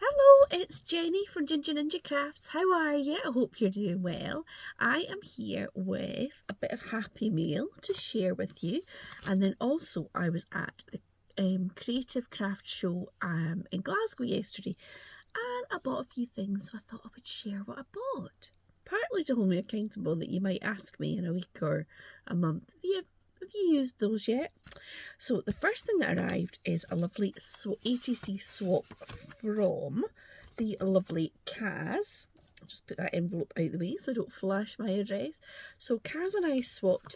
Hello, it's Jenny from Ginger Ninja Crafts. How are you? I hope you're doing well. I am here with a bit of Happy Meal to share with you. And then also I was at the Creative Craft Show in Glasgow yesterday. And I bought a few things, so I thought I would share what I bought. Partly to hold me accountable that you might ask me in a week or a month. Have you used those yet? So the first thing that arrived is a lovely ATC swap from the lovely Kaz. I'll just put that envelope out the way so I don't flash my address. So Kaz and I swapped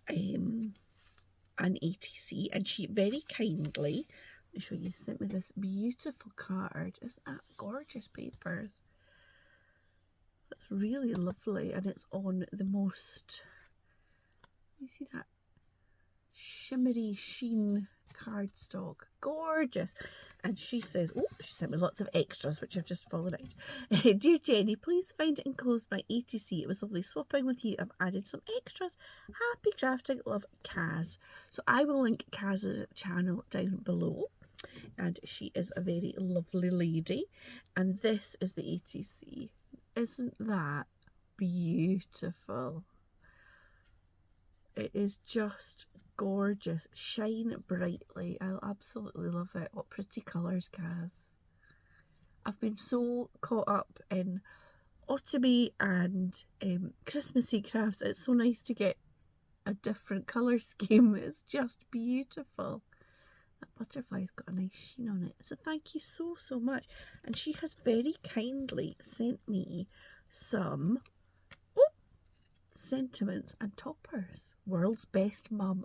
an ATC, and she very kindly, let me show you, sent me this beautiful card. Isn't that gorgeous papers? That's really lovely, and it's on the most, you see that shimmery sheen cardstock, gorgeous. And she says, oh, she sent me lots of extras which I've just fallen out. Dear Jenny, please find it enclosed my ATC. It was lovely swapping with you. I've added some extras. Happy crafting, love, Kaz. So I will link Kaz's channel down below, and she is a very lovely lady. And this is the ATC. Isn't that beautiful? It is just gorgeous. Shine brightly. I absolutely love it. What pretty colours, Kaz. I've been so caught up in autumny and Christmassy crafts. It's so nice to get a different colour scheme. It's just beautiful. That butterfly's got a nice sheen on it. So thank you so much. And she has very kindly sent me some sentiments and toppers. World's best mum.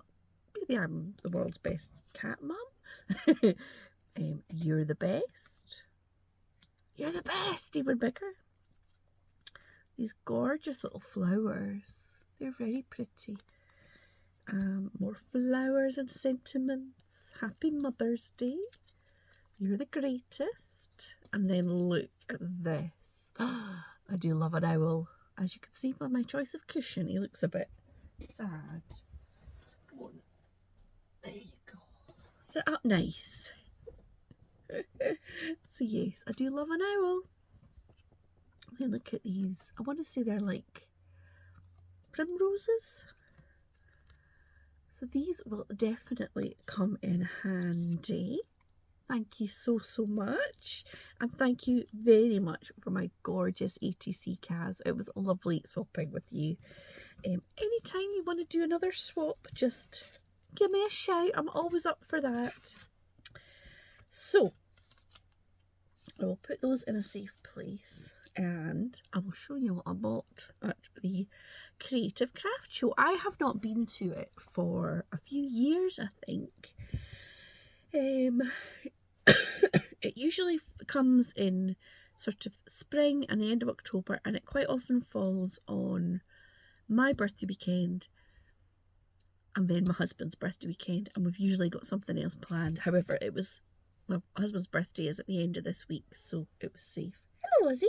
Maybe I'm the world's best cat mum. You're the best. You're the best. Even bigger. These gorgeous little flowers. They're very pretty. More flowers and sentiments. Happy Mother's Day. You're the greatest. And then look at this. I do love an owl. As you can see by my choice of cushion, he looks a bit sad. Come on. There you go. Sit up nice. So yes, I do love an owl. Then look at these. I want to say they're like primroses. So these will definitely come in handy. Thank you so much, and thank you very much for my gorgeous ATC, Kaz. It was lovely swapping with you. Anytime you want to do another swap, just give me a shout. I'm always up for that. So I will put those in a safe place, and I will show you what I bought at the Creative Craft Show. I have not been to it for a few years, I think. It usually comes in sort of spring and the end of October, and it quite often falls on my birthday weekend and then my husband's birthday weekend, and we've usually got something else planned. However, it was my husband's birthday is at the end of this week, so it was safe. Hello, Ozzy.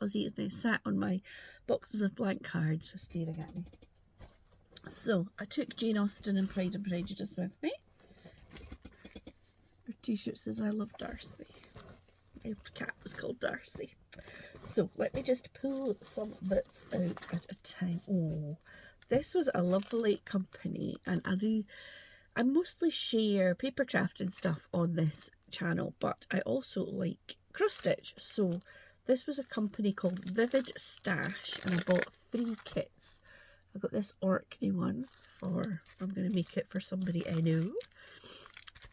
Ozzy is now sat on my boxes of blank cards staring at me. So I took Jane Austen and Pride and Prejudice with me. Her t-shirt says, I love Darcy. My old cat was called Darcy. So let me just pull some bits out at a time. Oh, this was a lovely company, and I mostly share paper crafting stuff on this channel, but I also like cross stitch. So this was a company called Vivid Stash, and I bought 3 kits. I got this Orkney one for, I'm going to make it for somebody I know.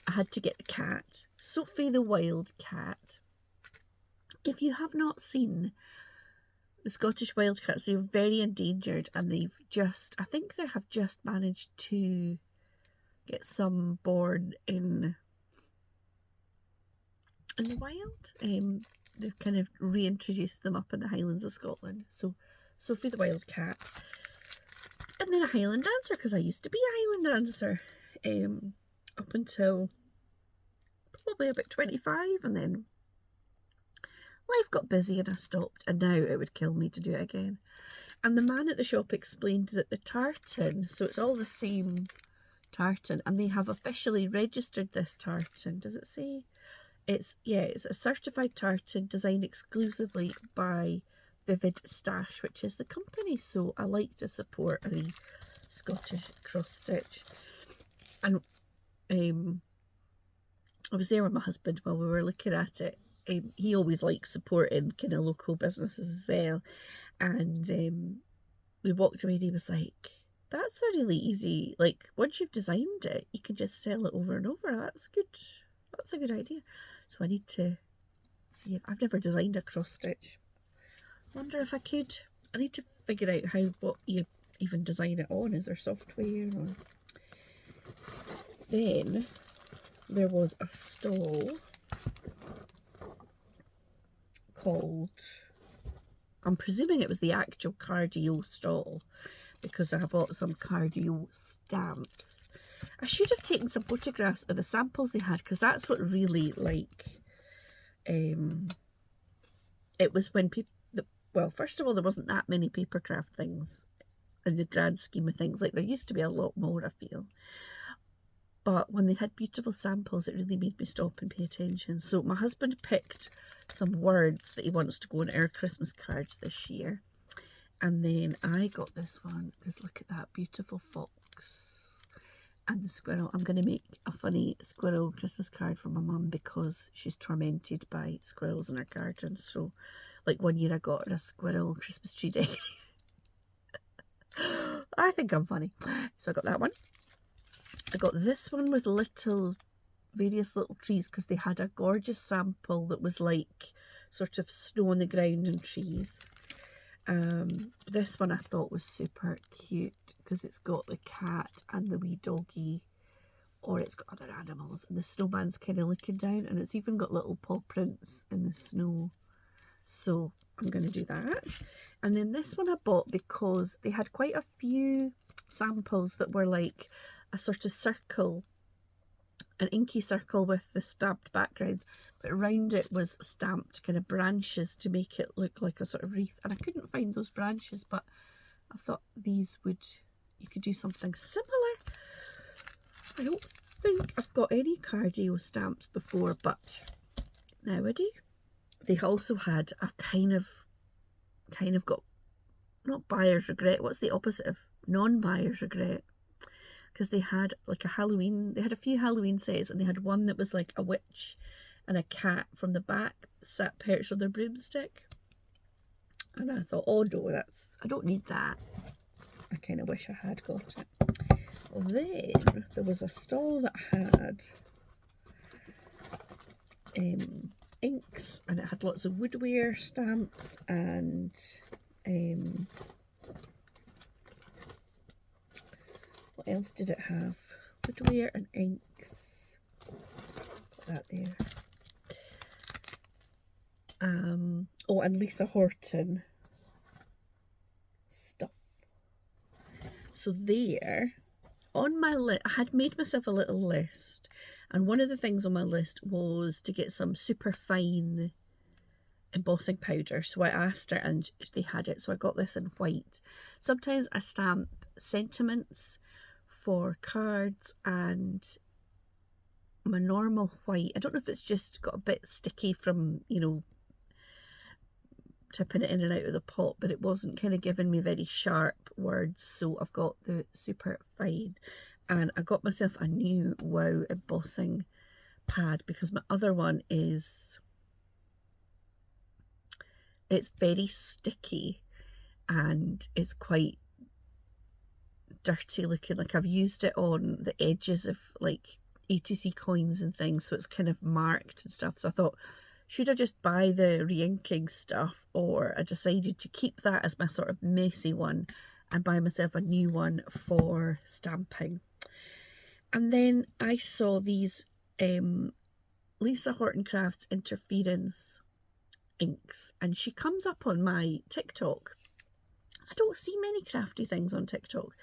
I had to get the cat, Sophie the wild cat. If you have not seen the Scottish wildcats, they're very endangered, and they've just, I think they have just managed to get some born in the wild. They've kind of reintroduced them up in the Highlands of Scotland. So Sophie the wild cat, and then a Highland dancer, because I used to be a Highland dancer up until probably about 25, and then life got busy and I stopped, and now it would kill me to do it again. And the man at the shop explained that the tartan, so it's all the same tartan, and they have officially registered this tartan. Does it say it's a certified tartan designed exclusively by Vivid Stash, which is the company. So I like to support a wee Scottish cross stitch. And I was there with my husband while we were looking at it. He always likes supporting kind of local businesses as well. And we walked away and he was like, that's a really easy, like, once you've designed it, you can just sell it over and over. That's good. That's a good idea. So I need to see if I've never designed a cross stitch. Wonder if I could. I need to figure out what you even design it on. Is there software? Or... Then there was a stall called, I'm presuming it was the actual cardio stall, because I bought some cardio stamps. I should have taken some photographs of the samples they had, because that's what really, like, it was when people, well, first of all, there wasn't that many paper craft things in the grand scheme of things. Like, there used to be a lot more, I feel. But when they had beautiful samples, it really made me stop and pay attention. So my husband picked some words that he wants to go on our Christmas cards this year. And then I got this one, because look at that beautiful fox and the squirrel. I'm going to make a funny squirrel Christmas card for my mum, because she's tormented by squirrels in her garden. So, like, one year I got her a squirrel Christmas tree decoration. I think I'm funny. So I got that one. I got this one with various little trees, because they had a gorgeous sample that was like sort of snow on the ground and trees. This one I thought was super cute, because it's got the cat and the wee doggy, or it's got other animals, and the snowman's kind of looking down, and it's even got little paw prints in the snow. So I'm going to do that. And then this one I bought because they had quite a few samples that were like a sort of circle, an inky circle with the stamped backgrounds, but around it was stamped kind of branches to make it look like a sort of wreath. And I couldn't find those branches, but I thought these you could do something similar. I don't think I've got any cardio stamps before, but now I do. They also had a kind of got, not buyer's regret, what's the opposite of non-buyer's regret? Because they had like they had a few Halloween sets, and they had one that was like a witch and a cat from the back sat perched on their broomstick. And I thought, oh no, I don't need that. I kind of wish I had got it. Well, then there was a stall that had inks, and it had lots of woodware stamps and what else did it have? Woodware and inks. Got that there. Oh, and Lisa Horton stuff. So there, on my list, I had made myself a little list, and one of the things on my list was to get some super fine embossing powder. So I asked her, and they had it. So I got this in white. Sometimes I stamp sentiments for cards, and my normal white, I don't know if it's just got a bit sticky from, you know, tipping it in and out of the pot, but it wasn't kind of giving me very sharp words. So I've got the super fine, and I got myself a new Wow embossing pad, because my other one it's very sticky and it's quite dirty looking. Like, I've used it on the edges of like ATC coins and things, so it's kind of marked and stuff. So I thought, should I just buy the re-inking stuff, or I decided to keep that as my sort of messy one and buy myself a new one for stamping. And then I saw these Lisa Horton Crafts Interference inks, and she comes up on my TikTok. I don't see many crafty things on TikTok.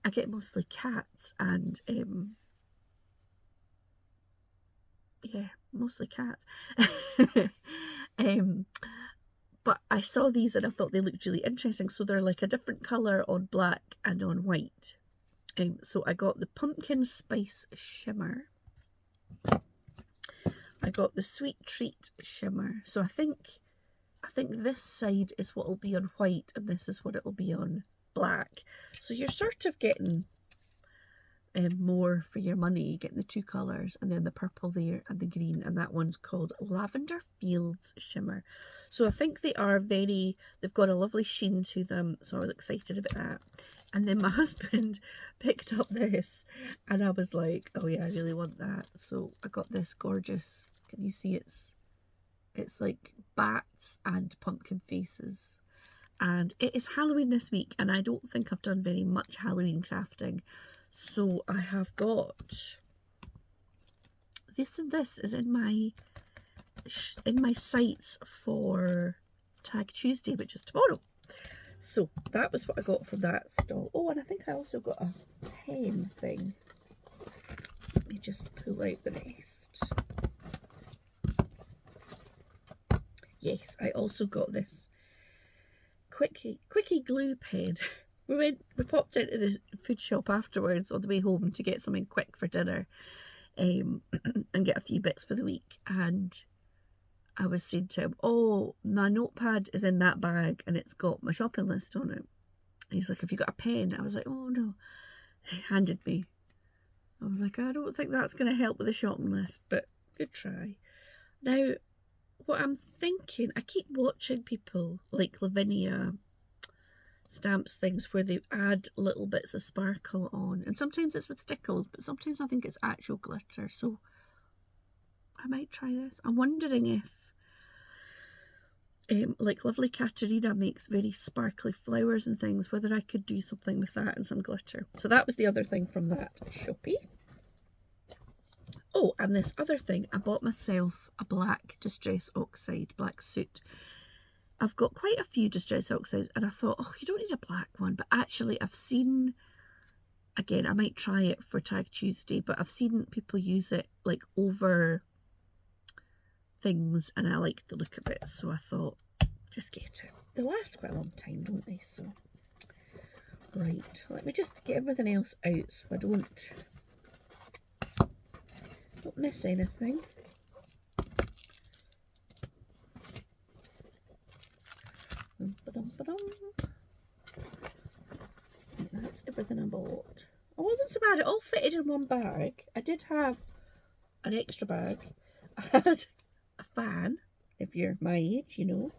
I get mostly cats and yeah, mostly cats. But I saw these and I thought they looked really interesting. So they're like a different colour on black and on white. So I got the Pumpkin Spice Shimmer. I got the Sweet Treat shimmer. So I think this side is what will be on white and this is what it will be on black. So you're sort of getting more for your money, getting the two colours, and then the purple there and the green, and that one's called Lavender Fields Shimmer. So I think they are they've got a lovely sheen to them, so I was excited about that. And then my husband picked up this and I was like, oh yeah, I really want that. So I got this gorgeous, can you see it's like bats and pumpkin faces. And it is Halloween this week and I don't think I've done very much Halloween crafting. So I have got this, and this is in my sights for Tag Tuesday, which is tomorrow. So that was what I got from that stall. Oh, and I think I also got a pen thing. Let me just pull out the rest. Yes, I also got this quickie glue pen. We popped into the food shop afterwards on the way home to get something quick for dinner, and get a few bits for the week. And I was saying to him, oh, my notepad is in that bag and it's got my shopping list on it. He's like, have you got a pen? I was like, oh no. He handed me. I was like, I don't think that's going to help with the shopping list, but good try. Now, what I'm thinking, I keep watching people like Lavinia stamps things where they add little bits of sparkle on, and sometimes it's with stickles, but sometimes I think it's actual glitter, so I might try this. I'm wondering if like lovely Katerina makes very sparkly flowers and things, whether I could do something with that and some glitter. So that was the other thing from that shoppy. Oh, and this other thing, I bought myself a black Distress Oxide black suit. I've got quite a few Distress Oxides and I thought, oh, you don't need a black one, but actually I've seen, again, I might try it for Tag Tuesday, but I've seen people use it like over things and I like the look of it, so I thought, just get it. They last quite a long time, don't they? So right, let me just get everything else out so I don't miss anything. That's everything I bought. I wasn't so bad, it all fitted in one bag. I did have an extra bag. I had a fan, if you're my age, you know,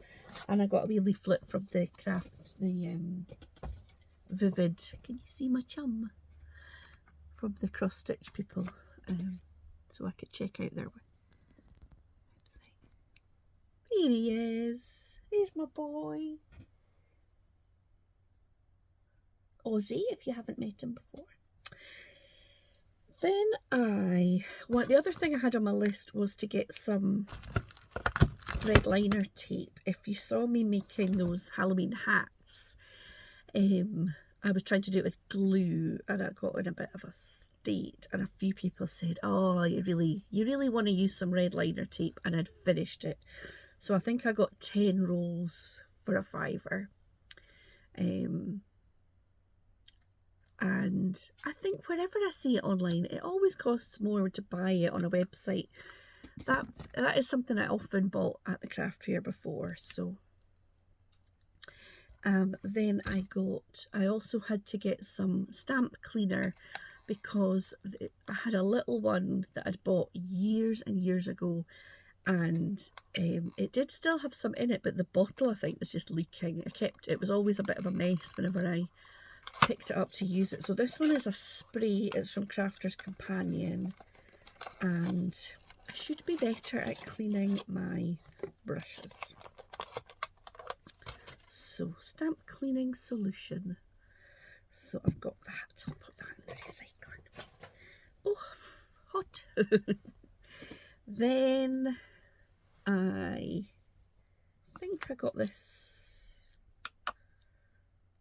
and I got a wee leaflet from the Vivid, can you see my chum? From the cross stitch people, so I could check out their website. Here he is. Here's my boy. Ozzy, if you haven't met him before. Then the other thing I had on my list was to get some red liner tape. If you saw me making those Halloween hats, I was trying to do it with glue and I got in a bit of a state, and a few people said, oh, you really want to use some red liner tape, and I'd finished it. So I think I got 10 rolls for a £5. And I think wherever I see it online, it always costs more to buy it on a website. That is something I often bought at the craft fair before. So then I also had to get some stamp cleaner because I had a little one that I'd bought years and years ago, and it did still have some in it, but the bottle I think was just leaking. It was always a bit of a mess whenever I picked it up to use it. So this one is a spray. It's from Crafter's Companion, and I should be better at cleaning my brushes. So stamp cleaning solution. So I've got that. I'll put that in the recycling. Oh, hot. Then I think I got this.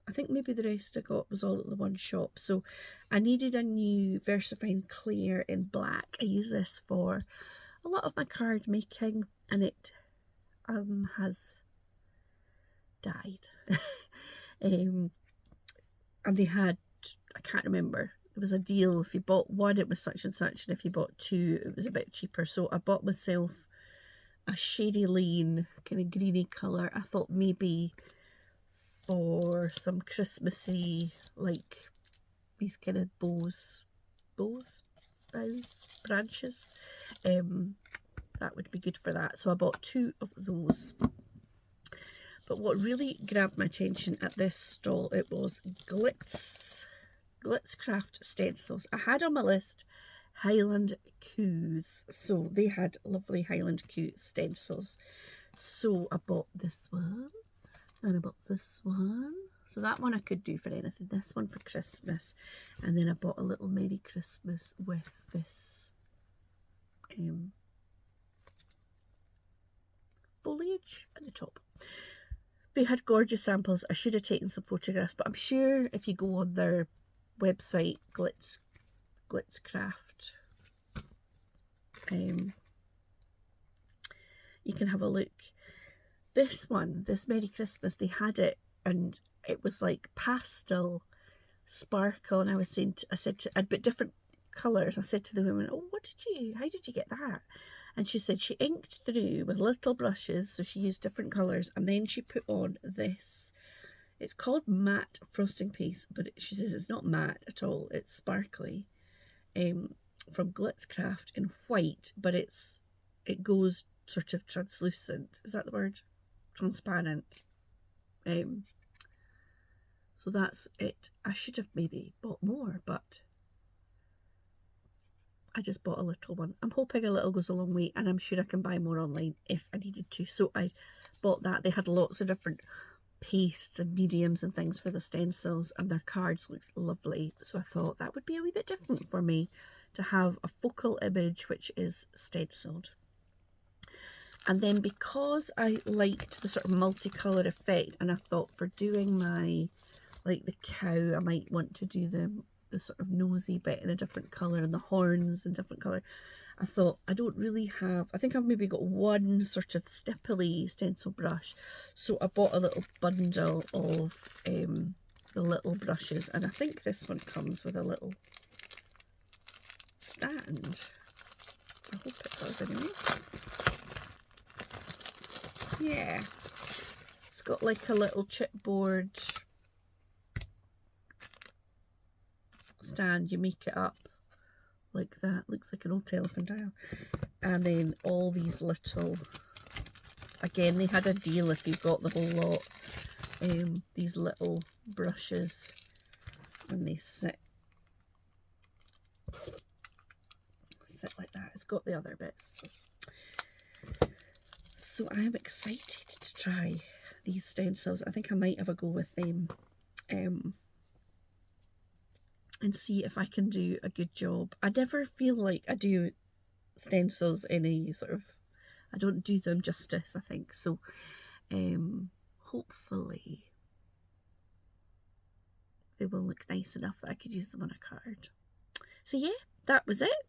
I think maybe the rest I got was all at the one shop. So I needed a new VersaFine Clear in black. I use this for a lot of my card making, and it has died. And they had, I can't remember, it was a deal. If you bought one, it was such and such, and if you bought two, it was a bit cheaper. So I bought myself a shady lane, kind of greeny colour. I thought maybe for some Christmassy, like these kind of boughs, branches, that would be good for that. So I bought two of those. But what really grabbed my attention at this stall, it was Glitz Craft stencils. I had on my list Highland Coos, so they had lovely Highland Coo stencils. So I bought this one, and I bought this one. So that one I could do for anything. This one for Christmas, and then I bought a little Merry Christmas with this foliage at the top. They had gorgeous samples. I should have taken some photographs, but I'm sure if you go on their website, Glitz Craft, you can have a look. This one, this Merry Christmas, they had it, and it was like pastel sparkle, and I said I'd put different colours. I said to the woman, "Oh, how did you get that?" And she said she inked through with little brushes, so she used different colours, and then she put on this. It's called matte frosting paste, but she says it's not matte at all. It's sparkly, from Glitz Craft in white, but it goes sort of translucent. Is that the word? Transparent. So that's it. I should have maybe bought more, but I just bought a little one. I'm hoping a little goes a long way, and I'm sure I can buy more online if I needed to. So I bought that. They had lots of different pastes and mediums and things for the stencils, and their cards looked lovely. So I thought that would be a wee bit different for me to have a focal image which is stenciled. And then because I liked the sort of multicolour effect, and I thought for doing my, like the cow, I might want to do the sort of nosy bit in a different colour and the horns in different colour. I thought I don't really have, I think I've maybe got one sort of stipply stencil brush. So I bought a little bundle of the little brushes, and I think this one comes with a little stand. I hope it does anyway. Yeah, it's got like a little chipboard stand. You make it up like that. Looks like an old telephone dial. And then all these little, again, they had a deal if you got the whole lot. These little brushes, and they sit like that. It's got the other bits. So I'm excited to try these stencils. I think I might have a go with them, and see if I can do a good job. I never feel like I do stencils any sort of, I don't do them justice, I think. So hopefully they will look nice enough that I could use them on a card. So yeah, that was it.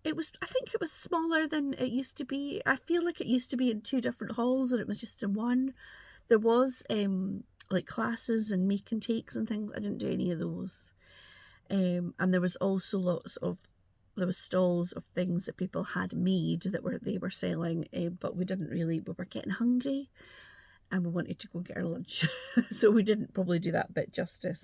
I think it was smaller than it used to be. I feel like it used to be in 2 different halls, and it was just in one. There was like classes and make and takes and things. I didn't do any of those. And there was also there was stalls of things that people had made that they were selling, but we were getting hungry, and we wanted to go and get our lunch. So we didn't probably do that bit justice.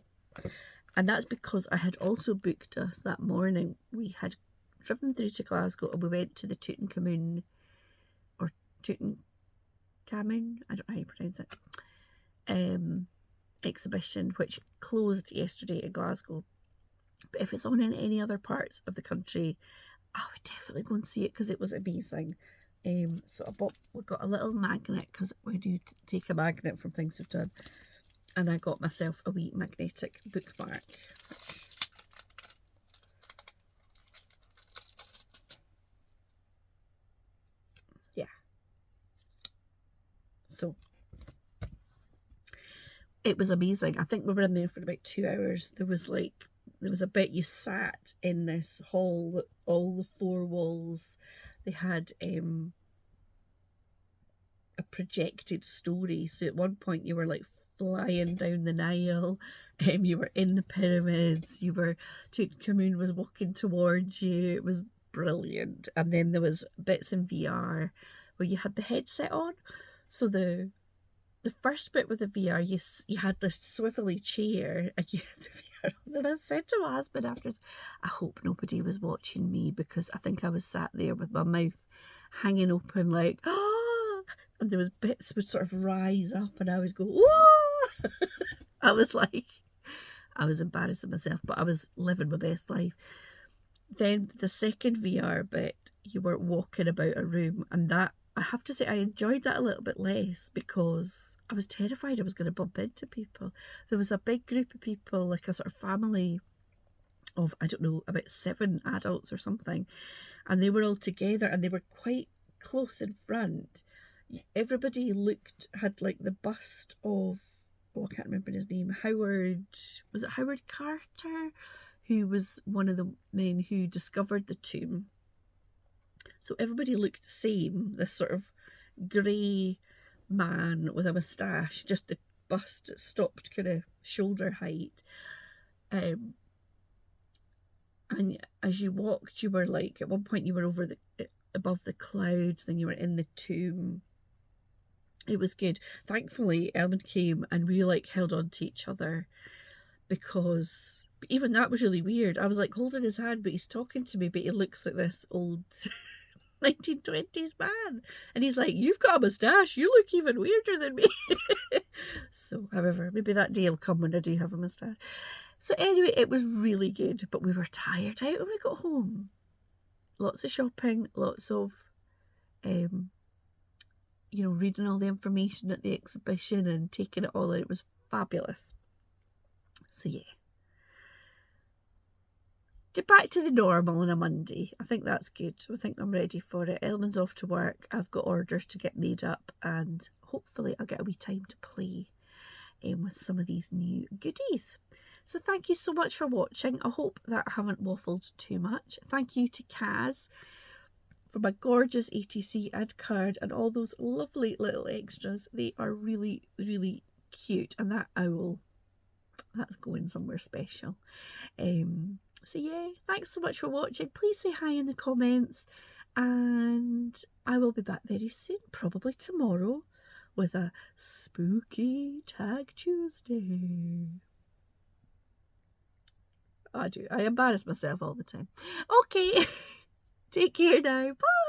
And that's because I had also booked us that morning. We had driven through to Glasgow, and we went to the Tutankhamun, or Tutankhamun, I don't know how you pronounce it, exhibition, which closed yesterday in Glasgow. But if it's on in any other parts of the country, I would definitely go and see it, because it was amazing. So we got a little magnet, because we do take a magnet from things we've done, and I got myself a wee magnetic bookmark. Yeah. So it was amazing. I think we were in there for about 2 hours. There was a bit you sat in this hall, all the 4 walls. They had a projected story. So at one point you were like flying down the Nile. You were in the pyramids. Tutankhamun was walking towards you. It was brilliant. And then there was bits in VR where you had the headset on. So the first bit with the VR, you had this swivelly chair and you had the VR on. And I said to my husband afterwards, I hope nobody was watching me, because I think I was sat there with my mouth hanging open like, ah! And there was bits would sort of rise up and I would go, whoa! I was embarrassing myself, but I was living my best life. Then the second VR bit, you were walking about a room, and that, I have to say, I enjoyed that a little bit less because I was terrified I was going to bump into people. There was a big group of people, like a sort of family of, I don't know, about 7 adults or something, and they were all together and they were quite close in front. Everybody had like the bust of, oh, I can't remember his name, was it Howard Carter, who was one of the men who discovered the tomb. So everybody looked the same, this sort of grey man with a moustache, just the bust stopped kind of shoulder height. And as you walked, you were like, at one point you were above the clouds, then you were in the tomb. It was good. Thankfully, Elman came and we like held on to each other, because even that was really weird. I was like holding his hand, but he's talking to me, but he looks like this old 1920s man. And he's like, you've got a moustache. You look even weirder than me. So, however, maybe that day will come when I do have a moustache. So anyway, it was really good, but we were tired out when we got home. Lots of shopping, lots of, reading all the information at the exhibition and taking it all in. It was fabulous. So yeah. Back to the normal on a Monday. I think that's good. I think I'm ready for it. Elman's off to work. I've got orders to get made up, and hopefully I'll get a wee time to play with some of these new goodies. So thank you so much for watching. I hope that I haven't waffled too much. Thank you to Kaz for my gorgeous ATC ad card and all those lovely little extras. They are really, really cute. And that owl, that's going somewhere special. So yeah, thanks so much for watching. Please say hi in the comments, and I will be back very soon, probably tomorrow, with a spooky Tag Tuesday. I embarrass myself all the time. Okay, take care now. Bye.